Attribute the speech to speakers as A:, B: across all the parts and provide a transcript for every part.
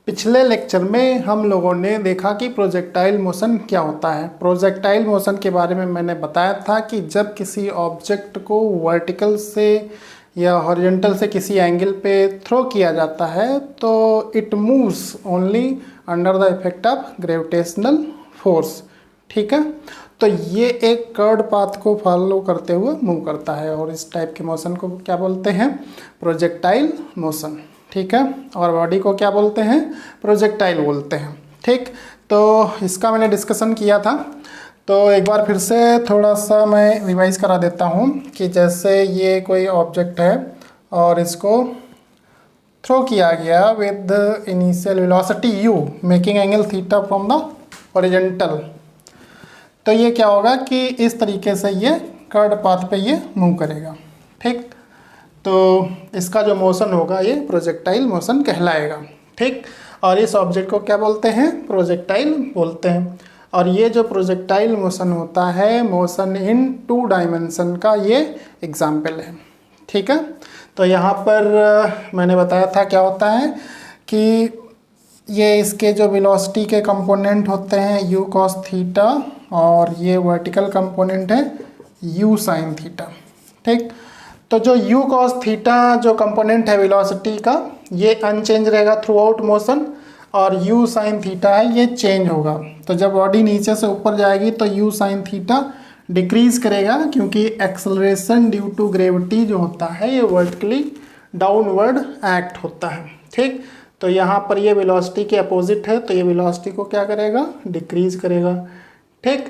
A: पिछले लेक्चर में हम लोगों ने देखा कि प्रोजेक्टाइल मोशन क्या होता है। प्रोजेक्टाइल मोशन के बारे में मैंने बताया था कि जब किसी ऑब्जेक्ट को वर्टिकल से या हॉरिजॉन्टल से किसी एंगल पे थ्रो किया जाता है तो it moves only under the effect of gravitational force. ठीक है, तो ये एक कर्ड पाथ को फॉलो करते हुए मूव करता है और इस टाइप के मोशन को क्या बोलते हैं? Projectile motion. ठीक है, और बॉडी को क्या बोलते हैं? प्रोजेक्टाइल बोलते हैं। ठीक, तो इसका मैंने डिस्कशन किया था, तो एक बार फिर से थोड़ा सा मैं रिवाइज करा देता हूँ कि जैसे ये कोई ऑब्जेक्ट है और इसको थ्रो किया गया with initial velocity u making angle theta from the horizontal, तो ये क्या होगा कि इस तरीके से ये कर्ड पाथ पे ये मूव करेगा। ठीक, तो इसका जो मोशन होगा ये प्रोजेक्टाइल मोशन कहलाएगा। ठीक, और इस ऑब्जेक्ट को क्या बोलते हैं? प्रोजेक्टाइल बोलते हैं। और ये जो प्रोजेक्टाइल मोशन होता है, मोशन इन 2 डायमेंशन का ये एग्जाम्पल है। ठीक है, तो यहाँ पर मैंने बताया था क्या होता है कि ये इसके जो वेलोसिटी के कंपोनेंट होते हैं u cos थीटा और ये वर्टिकल कंपोनेंट है u sin थीटा। ठीक, तो जो u cos थीटा जो कंपोनेंट है वेलोसिटी का ये अनचेंज रहेगा थ्रू आउट मोशन और u sin थीटा है ये चेंज होगा। तो जब बॉडी नीचे से ऊपर जाएगी तो u sin थीटा डिक्रीज करेगा क्योंकि एक्सेलरेशन ड्यू टू ग्रेविटी जो होता है ये वर्टिकली डाउनवर्ड एक्ट होता है। ठीक, तो यहाँ पर ये वेलोसिटी के अपोजिट है तो ये वेलोसिटी को क्या करेगा? डिक्रीज करेगा। ठीक,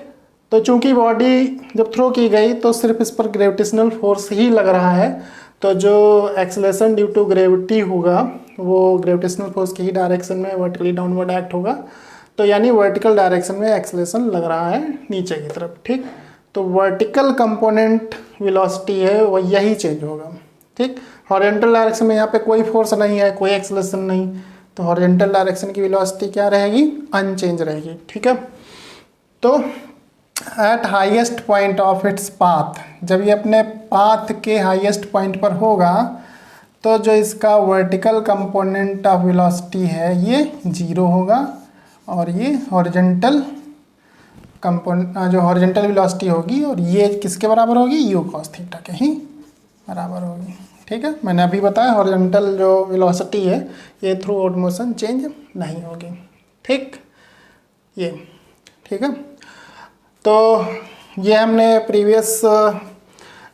A: तो चूंकि बॉडी जब थ्रो की गई तो सिर्फ इस पर ग्रेविटेशनल फोर्स ही लग रहा है, तो जो एक्सेलरेशन ड्यू टू ग्रेविटी होगा वो ग्रेविटेशनल फोर्स की ही डायरेक्शन में वर्टिकली डाउनवर्ड एक्ट होगा, तो यानी वर्टिकल डायरेक्शन में एक्सेलरेशन लग रहा है नीचे की तरफ। ठीक, तो वर्टिकल कंपोनेंट वेलोसिटी है वो यही चेंज होगा। ठीक, हॉरिजॉन्टल डायरेक्शन में यहाँ पे कोई फोर्स नहीं है, कोई एक्सेलरेशन नहीं, तो हॉरिजॉन्टल डायरेक्शन की वेलोसिटी क्या रहेगी? अनचेंज रहेगी। ठीक है, तो eight highest point of its path, जब ये अपने पाथ के हाईएस्ट पॉइंट पर होगा तो जो इसका वर्टिकल कंपोनेंट ऑफ वेलोसिटी है ये 0 होगा और ये हॉरिजॉन्टल कंपोनेंट जो हॉरिजॉन्टल वेलोसिटी होगी और ये किसके बराबर होगी? u cos थीटा के ही बराबर होगी। ठीक है, मैंने अभी बताया हॉरिजॉन्टल जो वेलोसिटी है ये थ्रू आउट मोशन चेंज नहीं होगी। ठीक, ये ठीक है, तो ये हमने प्रीवियस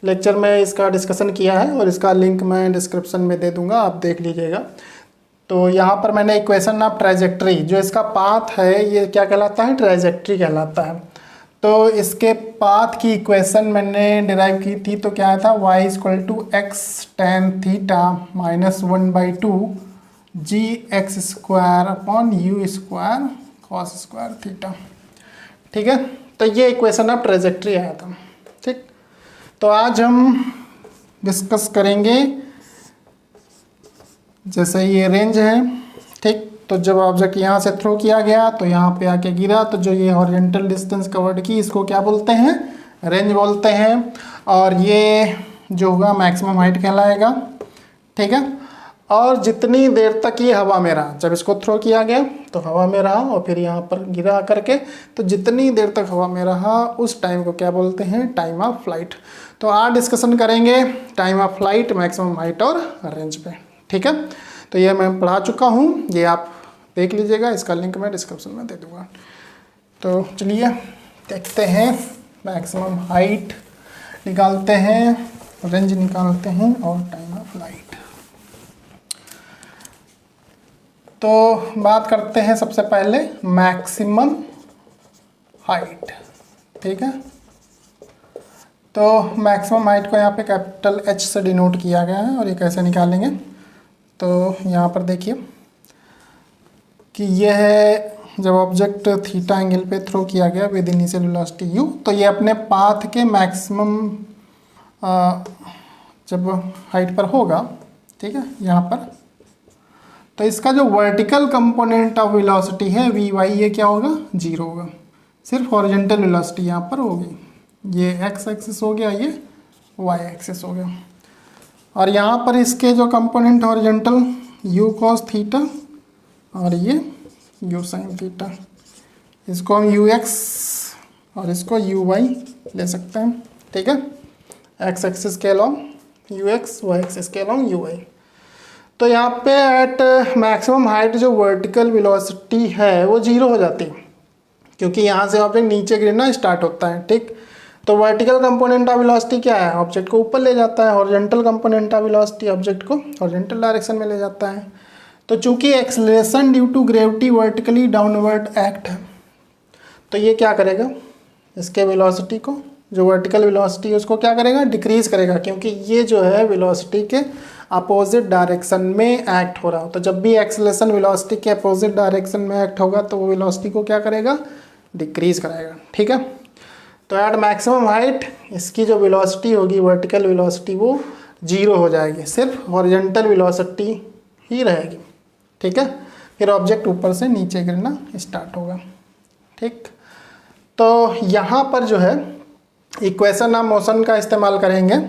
A: लेक्चर में इसका डिस्कशन किया है और इसका लिंक मैं डिस्क्रिप्शन में दे दूंगा, आप देख लीजिएगा। तो यहाँ पर मैंने इक्वेशन ऑफ ट्राइजेक्टरी, जो इसका पाथ है ये क्या कहलाता है? ट्राइजेक्टरी कहलाता है। तो इसके पाथ की इक्वेशन मैंने डिराइव की थी, तो क्या था? y equal to x tan theta minus 1/2 g x square upon u square cos square theta. ठीक है, तो ये इक्वेशन ऑफ ट्राइजेक्टरी आया था। ठीक, तो आज हम डिस्कस करेंगे जैसे ये रेंज है। ठीक, तो जब ऑब्जेक्ट यहाँ से थ्रो किया गया तो यहाँ पे आके गिरा, तो जो ये हॉरिजॉन्टल डिस्टेंस कवर्ड की इसको क्या बोलते हैं? रेंज बोलते हैं। और ये जो होगा मैक्सिमम हाइट कहलाएगा। ठीक है, और जितनी देर तक ये हवा में रहा, जब इसको थ्रो किया गया तो हवा में रहा और फिर यहाँ पर गिरा करके, तो जितनी देर तक हवा में रहा उस टाइम को क्या बोलते हैं? Time of flight. तो आज डिस्कशन करेंगे time of flight, maximum height और रेंज पे। ठीक है, तो ये मैं पढ़ा चुका हूँ, ये आप देख लीजिएगा, इसका लिंक मैं डिस्क्रिप्शन में दे दूँगा। तो चलिए देखते हैं, मैक्सिमम हाइट निकालते हैं, रेंज निकालते हैं और टाइम ऑफ फ्लाइट। तो बात करते हैं सबसे पहले मैक्सिमम हाइट। ठीक है, तो मैक्सिमम हाइट को यहाँ पे कैपिटल H से डिनोट किया गया है और ये कैसे निकालेंगे? तो यहाँ पर देखिए कि यह है जब ऑब्जेक्ट थीटा एंगल पे थ्रो किया गया विद इनिशियल वेलोसिटी u, तो ये अपने पाथ के मैक्सिमम जब हाइट पर होगा, ठीक है, यहाँ पर, तो इसका जो वर्टिकल कंपोनेंट ऑफ वेलोसिटी है vy ये क्या होगा? 0 होगा। सिर्फ हॉरिजॉन्टल वेलोसिटी यहाँ पर होगी, ये x एक्सिस हो गया, ये y एक्सिस हो गया। और यहाँ पर इसके जो component horizontal u cos theta और ये यू साइन थीटा, इसको हम यू एक्स और इसको यू वाई ले सकते हैं, ठीक है। एक्स एक्सिस के along u x, y axis के अलॉन्ग यू वाई। तो यहाँ पे एट मैक्सिमम हाइट जो वर्टिकल वेलोसिटी है वो 0 हो जाती है, क्योंकि यहाँ से ऑब्जेक्ट नीचे गिरना स्टार्ट होता है, ठीक। तो वर्टिकल कंपोनेंट ऑफ वेलोसिटी क्या है, ऑब्जेक्ट को ऊपर ले जाता है। Horizontal component of velocity object को हॉरिजॉन्टल डायरेक्शन में ले जाता है। तो चूंकि acceleration due to gravity vertically downward act है, तो ये क्या करेगा, इसके वेलोसिटी को, जो वर्टिकल वेलोसिटी है उसको क्या करेगा, डिक्रीज करेगा, क्योंकि ये जो है वेलोसिटी के अपोजिट डायरेक्शन में एक्ट हो रहा हो। तो जब भी एक्सेलरेशन वेलोसिटी के अपोजिट डायरेक्शन में एक्ट होगा तो वो वेलोसिटी को क्या करेगा, डिक्रीज कराएगा, ठीक है। तो एट मैक्सिमम हाइट इसकी जो वेलोसिटी होगी, वर्टिकल वेलोसिटी, वो 0 हो जाएगी, सिर्फ हॉरिजॉन्टल वेलोसिटी ही रहेगी, ठीक है। फिर ऑब्जेक्ट ऊपर से नीचे गिरना स्टार्ट होगा, ठीक। तो यहाँ पर जो है इक्वेशन ऑफ मोशन का इस्तेमाल करेंगे,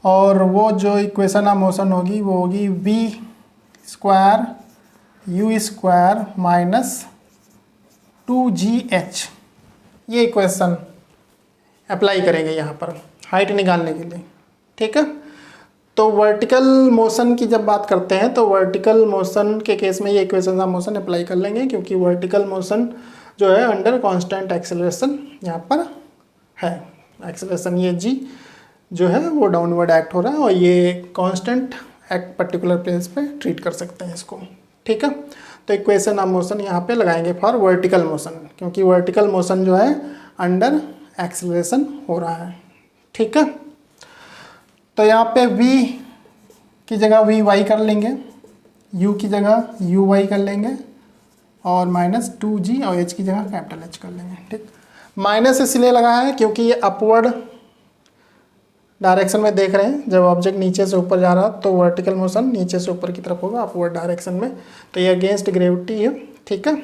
A: और वो जो इक्वेशन ऑफ मोशन होगी वो होगी v square u square minus 2gh। ये इक्वेशन अप्लाई करेंगे यहाँ पर हाइट निकालने के लिए, ठीक है। तो वर्टिकल मोशन की जब बात करते हैं तो वर्टिकल मोशन के केस में ये इक्वेशन ऑफ मोशन अप्लाई कर लेंगे, क्योंकि वर्टिकल मोशन जो है अंडर कांस्टेंट एक्सेलरेशन यहाँ पर है। एक्सेलरेशन ये g जो है वो डाउनवर्ड एक्ट हो रहा है, और ये कांस्टेंट एक्ट पर्टिकुलर प्लेस पे ट्रीट कर सकते हैं इसको, ठीक है। तो इक्वेशन ऑफ मोशन यहाँ पे लगाएंगे फॉर वर्टिकल मोशन, क्योंकि वर्टिकल मोशन जो है अंडर एक्सेलरेशन हो रहा है, ठीक है। तो यहाँ पे v की जगह वी वाई कर लेंगे, u की जगह यू वाई कर लेंगे, और माइनस 2g और h की जगह कैपिटल H कर लेंगे, ठीक। माइनस इसलिए लगा है क्योंकि ये अपवर्ड डायरेक्शन में देख रहे हैं, जब ऑब्जेक्ट नीचे से ऊपर जा रहा तो वर्टिकल मोशन नीचे से ऊपर की तरफ होगा अपवर्ड डायरेक्शन में, तो ये अगेंस्ट ग्रेविटी है, ठीक है।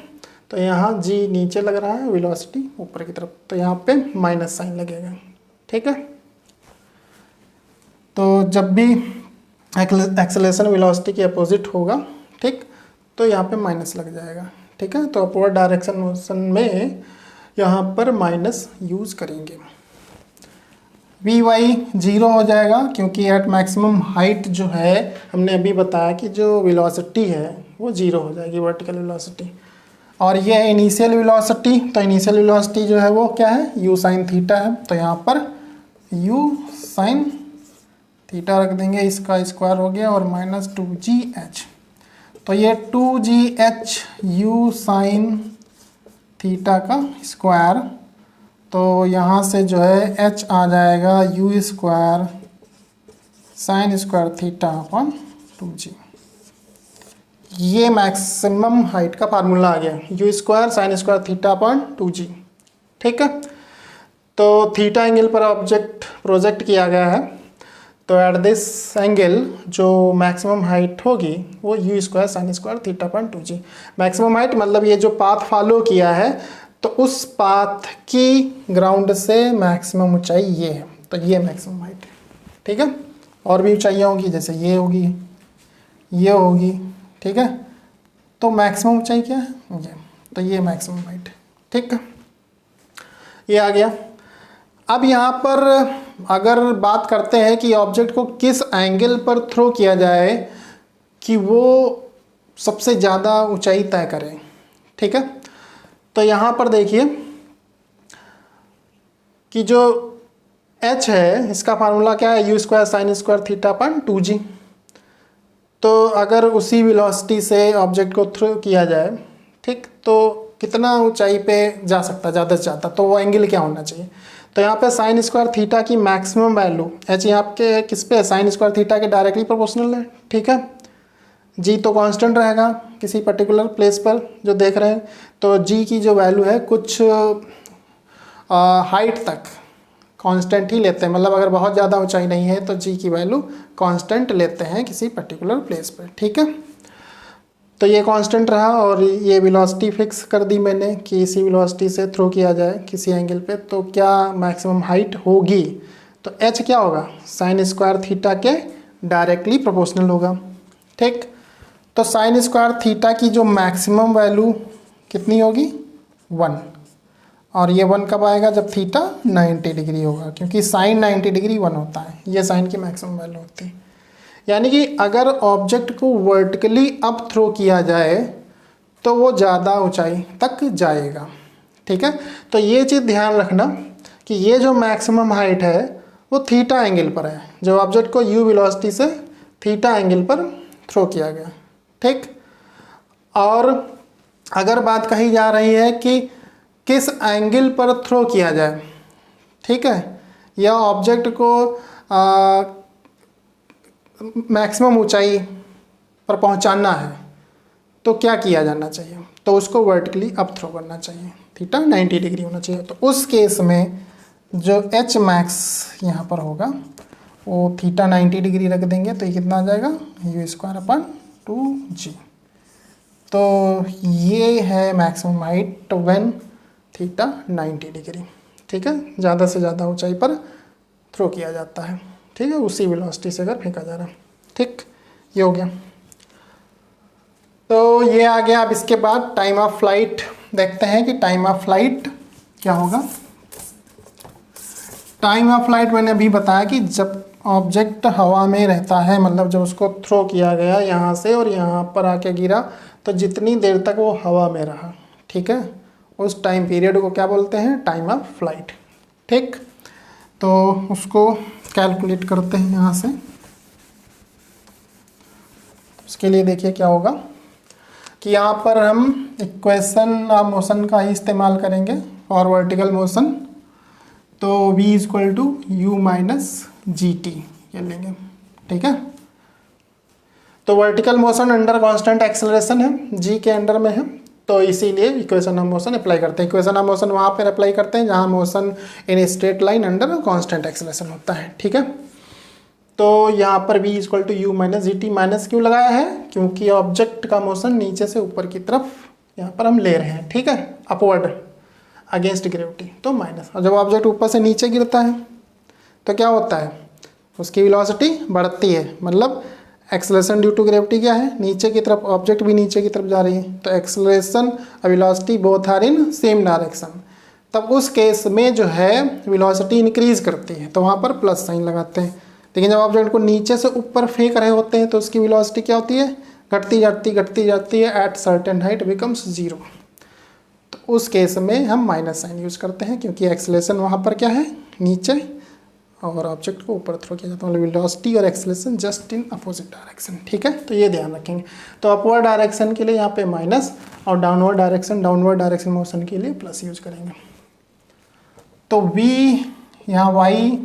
A: तो यहाँ g नीचे लग रहा है, वेलोसिटी ऊपर की तरफ, तो यहाँ पे माइनस साइन लगेगा, ठीक है। तो जब भी एक्सेलरेशन वेलोसिटी के अपोजिट होगा, ठीक, तो यहाँ पे माइनस लग जाएगा, ठीक है। तो अपवर्ड डायरेक्शन मोशन में यहाँ पर माइनस यूज़ करेंगे। वी वाई 0 हो जाएगा, क्योंकि एट मैक्सिमम हाइट जो है हमने अभी बताया कि जो वेलोसिटी है वो 0 हो जाएगी, वर्टिकल वेलोसिटी। और ये है इनिशियल वेलोसिटी, तो इनिशियल वेलोसिटी जो है वो क्या है, यू साइन थीटा है। तो यहाँ पर यू साइन थीटा रख देंगे, इसका स्क्वायर हो गया, और माइनस 2gh। तो ये 2gh यू साइन थीटा का स्क्वायर, तो यहाँ से जो है h आ जाएगा you square sine square theta upon 2g। ये मैक्सिमम हाइट का फार्मूला आ गया, you square sine square theta upon 2g, ठीक है। तो थीटा एंगल पर ऑब्जेक्ट प्रोजेक्ट किया गया है, तो एट दिस एंगल जो मैक्सिमम हाइट होगी वो you square sine square theta upon 2g। Maximum height मतलब ये जो पाथ फॉलो किया है, तो उस पाथ की ग्राउंड से मैक्सिमम ऊंचाई ये है, तो ये मैक्सिमम हाइट है, ठीक है। और भी ऊंचाइयाँ होगी, जैसे ये होगी, ये होगी, ठीक है। तो मैक्सिमम ऊंचाई क्या है, ये, तो ये मैक्सिमम हाइट है, ठीक है। ये आ गया। अब यहाँ पर अगर बात करते हैं कि ऑब्जेक्ट को किस एंगल पर थ्रो किया जाए कि वो सबसे ज़्यादा ऊंचाई तय करे, ठीक है। तो यहाँ पर देखिए कि जो h है इसका फार्मूला क्या है, you square sine square theta upon 2g। तो अगर उसी वेलोसिटी से ऑब्जेक्ट को थ्रो किया जाए, ठीक, तो कितना ऊंचाई पे जा सकता है ज़्यादा से ज़्यादा, तो वो एंगल क्या होना चाहिए। तो यहाँ पे साइन स्क्वायर थीटा की मैक्सिमम वैल्यू h यहाँ के किस पे, साइन स्क्वायर थीटा के डायरेक्टली प्रोपोर्शनल है, ठीक है। g तो कांस्टेंट रहेगा किसी पर्टिकुलर प्लेस पर जो देख रहे हैं, तो g की जो वैल्यू है कुछ हाइट तक कांस्टेंट ही लेते हैं, मतलब अगर बहुत ज़्यादा ऊंचाई नहीं है तो g की वैल्यू कांस्टेंट लेते हैं किसी पर्टिकुलर प्लेस पर, ठीक है। तो ये कांस्टेंट रहा, और ये वेलोसिटी फिक्स कर दी मैंने कि इसी वेलोसिटी से थ्रो किया जाए किसी एंगल पे, तो क्या मैक्सिमम हाइट होगी, तो h क्या होगा, साइन स्क्वायर थीटा के डायरेक्टली प्रोपोर्शनल होगा, ठीक। तो साइन स्क्वायर थीटा की जो मैक्सिमम वैल्यू कितनी होगी 1, और ये 1 कब आएगा जब थीटा 90 डिग्री होगा, क्योंकि साइन 90 डिग्री 1 होता है, ये साइन की मैक्सिमम वैल्यू होती है। यानी कि अगर ऑब्जेक्ट को वर्टिकली अप थ्रो किया जाए तो वो ज़्यादा ऊंचाई तक जाएगा। ठीक है, तो ये चीज़ ध्यान रखना कि ये जो मैक्सिमम हाइट है वो थीटा एंगल पर है, जब ऑब्जेक्ट को यू वेलोसिटी से थीटा एंगल पर थ्रो किया गया। ठीक, और अगर बात कही जा रही है कि किस एंगल पर थ्रो किया जाए, ठीक है, या ऑब्जेक्ट को मैक्सिमम ऊंचाई पर पहुंचाना है, तो क्या किया जाना चाहिए, तो उसको वर्टिकली अप थ्रो करना चाहिए, थीटा 90 डिग्री होना चाहिए। तो उस केस में जो एच मैक्स यहाँ पर होगा वो थीटा 90 डिग्री रख देंगे, तो ये कितना आ जाएगा यू स्क्वायर अपन 2g। तो ये है maximum height when theta 90 degree. ठीक है, ज़्यादा से ज़्यादा ऊंचाई पर थ्रो किया जाता है। ठीक है, उसी वेलोसिटी से अगर फेंका जा रहा है। ठीक, ये हो गया। तो ये आ गया। अब इसके बाद टाइम ऑफ फ्लाइट देखते हैं कि टाइम ऑफ फ्लाइट क्या होगा। टाइम ऑफ फ्लाइट मैंने अभी बताया कि जब ऑब्जेक्ट हवा में रहता है, मतलब जब उसको थ्रो किया गया यहाँ से और यहाँ पर आके गिरा, तो जितनी देर तक वो हवा में रहा, ठीक है, उस टाइम पीरियड को क्या बोलते हैं, टाइम ऑफ फ्लाइट। ठीक, तो उसको कैलकुलेट करते हैं यहाँ से। उसके लिए देखिए क्या होगा कि यहाँ पर हम इक्वेशन ऑफ मोशन का ही इस्तेमाल करेंगे फॉर वर्टिकल मोशन। तो v equal to u minus g t ये लेंगे। ठीक है, तो vertical motion under constant acceleration है, g के अंडर में है, तो इसीलिए इक्वेशन ऑफ मोशन अप्लाई करते हैं। इक्वेशन ऑफ मोशन वहाँ पर अप्लाई करते हैं जहाँ motion in straight line under constant acceleration होता है। ठीक है, तो यहाँ पर v equal to u minus g t, minus क्यों लगाया है, क्योंकि ऑब्जेक्ट का मोशन नीचे से ऊपर की तरफ यहाँ पर हम ले रहे हैं। ठीक है, अपवर्ड अगेंस्ट ग्रेविटी, तो माइनस। और जब ऑब्जेक्ट ऊपर से नीचे गिरता है तो क्या होता है, उसकी वेलोसिटी बढ़ती है, मतलब एक्सेलरेशन ड्यू टू ग्रेविटी क्या है, नीचे की तरफ, ऑब्जेक्ट भी नीचे की तरफ जा रही है, तो एक्सेलरेशन और velocity both are in same direction. तब उस केस में जो है वेलोसिटी इंक्रीज करती है, तो वहाँ पर प्लस साइन लगाते हैं। लेकिन जब ऑब्जेक्ट को नीचे से ऊपर फेंक रहे होते हैं तो उसकी वेलोसिटी क्या होती है, घटती जाती है, एट सर्टेन हाइट बिकम्स 0। तो उस केस में हम माइनस साइन यूज़ करते हैं, क्योंकि एक्सेलरेशन वहाँ पर क्या है, नीचे, और ऑब्जेक्ट को ऊपर थ्रो किया जाता है, मतलब वेलोसिटी और acceleration just in opposite direction. ठीक है, तो ये ध्यान रखेंगे। तो अपवर्ड डायरेक्शन के लिए यहाँ पे माइनस, और डाउनवर्ड डायरेक्शन मोशन के लिए प्लस यूज करेंगे। तो v यहाँ y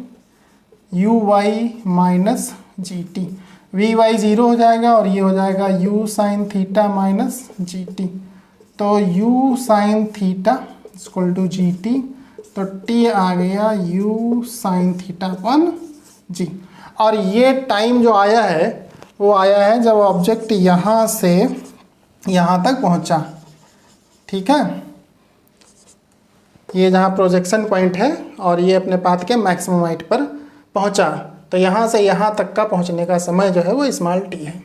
A: u y minus g t, v y 0 हो जाएगा, और ये हो जाएगा u sine theta minus g t. तो u sine theta equal to g t, तो t आ गया u sine theta upon g. और ये टाइम जो आया है वो आया है जब ऑब्जेक्ट यहाँ से यहाँ तक पहुँचा। ठीक है, ये जहाँ प्रोजेक्शन पॉइंट है और ये अपने पाथ के मैक्सिमम हाइट पर पहुँचा, तो यहाँ से यहाँ तक का पहुँचने का समय जो है वो स्मॉल t है।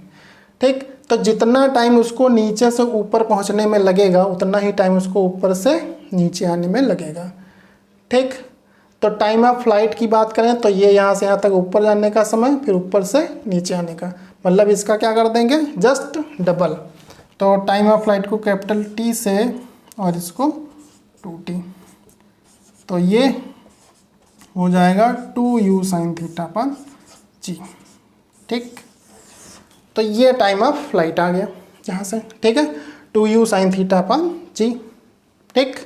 A: ठीक, तो जितना टाइम उसको नीचे से ऊपर पहुँचने में लगेगा उतना ही टाइम उसको ऊपर से नीचे आने में लगेगा। ठीक, तो टाइम ऑफ फ्लाइट की बात करें तो ये यहाँ से यहाँ तक ऊपर जाने का समय, फिर ऊपर से नीचे आने का, मतलब इसका क्या कर देंगे, जस्ट डबल। तो टाइम ऑफ फ्लाइट को कैपिटल T से और इसको 2t, तो ये हो जाएगा 2u साइन थीटा पर जी। ठीक, तो ये टाइम ऑफ फ्लाइट आ गया यहाँ से। ठीक है, 2u साइन थीटा पर जी। ठीक,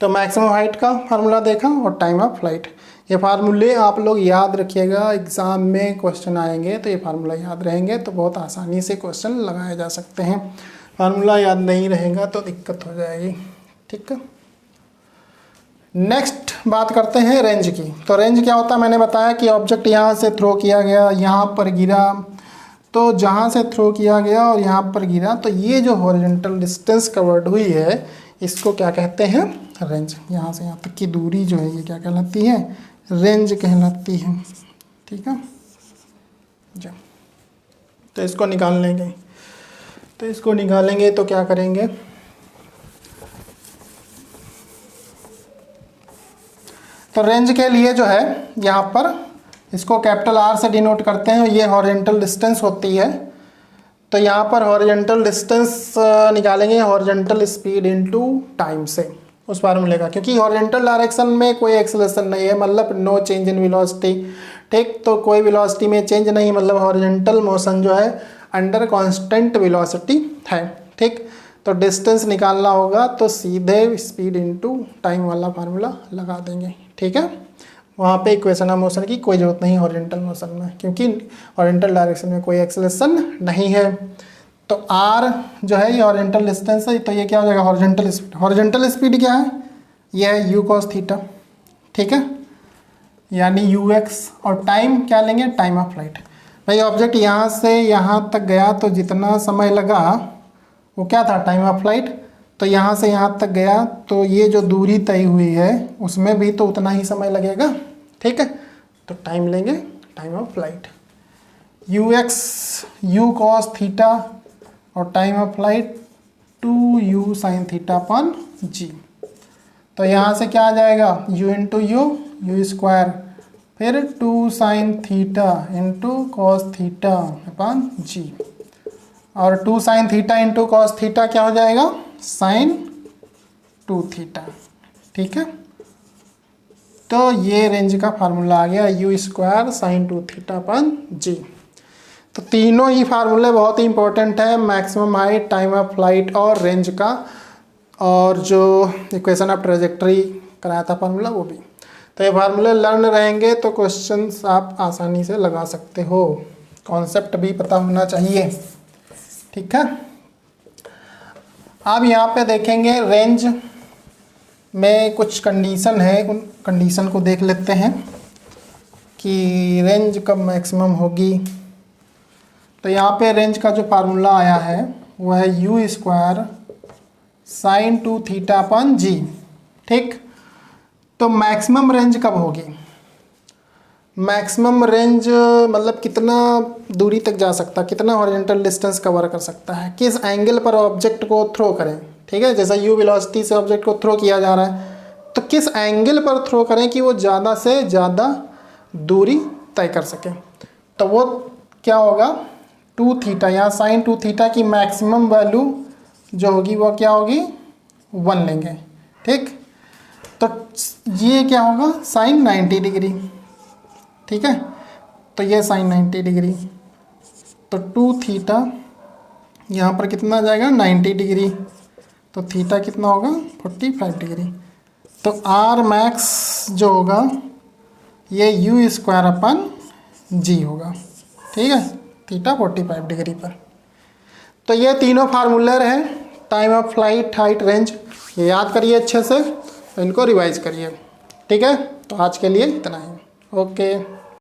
A: तो मैक्सिमम हाइट का फार्मूला देखा और टाइम ऑफ फ्लाइट, ये फार्मूले आप लोग याद रखिएगा, एग्ज़ाम में क्वेश्चन आएंगे तो ये फार्मूला याद रहेंगे तो बहुत आसानी से क्वेश्चन लगाए जा सकते हैं। फार्मूला याद नहीं रहेगा तो दिक्कत हो जाएगी। ठीक है, नेक्स्ट बात करते हैं रेंज की। तो रेंज क्या होता है, मैंने बताया कि ऑब्जेक्ट यहाँ से थ्रो किया गया, यहाँ पर गिरा, तो जहाँ से थ्रो किया गया और यहाँ पर गिरा, तो ये जो हॉरिजॉन्टल डिस्टेंस कवर्ड हुई है इसको क्या कहते हैं, रेंज। यहाँ से यहाँ तक की दूरी जो है ये क्या कहलाती है, रेंज कहलाती है। ठीक है, तो इसको निकाल लेंगे। तो इसको निकालेंगे तो क्या करेंगे, तो रेंज के लिए जो है यहाँ पर इसको कैपिटल R से डिनोट करते हैं, ये हॉरिजॉन्टल डिस्टेंस होती है। तो यहाँ पर हॉरिजॉन्टल डिस्टेंस निकालेंगे हॉरिजॉन्टल स्पीड इनटू टाइम से उस फार्मूले का, क्योंकि हॉरिजॉन्टल डायरेक्शन में कोई एक्सेलरेशन नहीं है, मतलब नो चेंज इन वेलोसिटी, ठीक। तो कोई वेलोसिटी में चेंज नहीं, मतलब हॉरिजॉन्टल मोशन जो है अंडर कांस्टेंट वेलोसिटी है, ठीक। तो डिस्टेंस निकालना होगा तो सीधे स्पीड इनटू टाइम वाला फार्मूला लगा देंगे, ठीक है। वहाँ पे इक्वेशन ऑफ मोशन की कोई ज़रूरत नहीं हॉरिजॉन्टल मोशन में, क्योंकि हॉरिजॉन्टल डायरेक्शन में कोई एक्सेलरेशन नहीं है। तो R जो है ये हॉरिजॉन्टल डिस्टेंस है, तो ये क्या हो जाएगा हॉरिजॉन्टल स्पीड। हॉरिजॉन्टल स्पीड क्या है, ये है u cos थीटा, ठीक है, यानी ux। और टाइम क्या लेंगे, टाइम ऑफ फ्लाइट। भाई ऑब्जेक्ट यहाँ से यहाँ तक गया तो जितना समय लगा वो क्या था, टाइम ऑफ फ्लाइट। तो यहाँ से यहाँ तक गया तो ये जो दूरी तय हुई है उसमें भी तो उतना ही समय लगेगा, ठीक है। तो टाइम लेंगे time of flight, ux u cos theta और time of flight 2u sin theta upon g। तो यहाँ से क्या आ जाएगा u इंटू यू स्क्वायर, फिर 2 sin theta into cos theta upon g, और 2 sin theta into cos theta क्या हो जाएगा sin 2 थीटा, ठीक है। तो ये रेंज का फार्मूला आ गया u square sin 2 theta upon g। तो तीनों ही फार्मूले बहुत ही इंपॉर्टेंट है, maximum height, time of flight और रेंज का, और जो इक्वेशन ऑफ ट्रेजेक्टरी कराया था फार्मूला वो भी। तो ये फार्मूले लर्न रहेंगे तो क्वेश्चंस आप आसानी से लगा सकते हो, कॉन्सेप्ट भी पता होना चाहिए, ठीक है। अब यहाँ पे देखेंगे रेंज में कुछ कंडीशन है, उन कंडीशन को देख लेते हैं कि रेंज कब मैक्सिमम होगी। तो यहाँ पे रेंज का जो फार्मूला आया है वो है u square sin 2 theta upon g, ठीक। तो मैक्सिमम रेंज कब होगी, मैक्सिमम रेंज मतलब कितना दूरी तक जा सकता है, कितना हॉरिजॉन्टल डिस्टेंस कवर कर सकता है, किस एंगल पर ऑब्जेक्ट को थ्रो करें, ठीक है। जैसा u वेलोसिटी से ऑब्जेक्ट को थ्रो किया जा रहा है तो किस एंगल पर थ्रो करें कि वो ज़्यादा से ज़्यादा दूरी तय कर सके। तो वो क्या होगा 2 थीटा, यहाँ sin 2 थीटा की मैक्सिमम वैल्यू जो होगी वो क्या होगी 1 लेंगे, ठीक। तो ये क्या होगा sin 90 डिग्री, ठीक है। तो ये sin 90 डिग्री, तो 2 थीटा यहाँ पर कितना आ जाएगा 90 डिग्री, तो थीटा कितना होगा 45 डिग्री। तो R मैक्स जो होगा ये u स्क्वायर अपन g होगा, ठीक है, थीटा 45 डिग्री पर। तो ये तीनों फार्मूले हैं, time of flight, height, range, ये याद करिए अच्छे से, इनको रिवाइज करिए, ठीक है। तो आज के लिए इतना ही, ओके।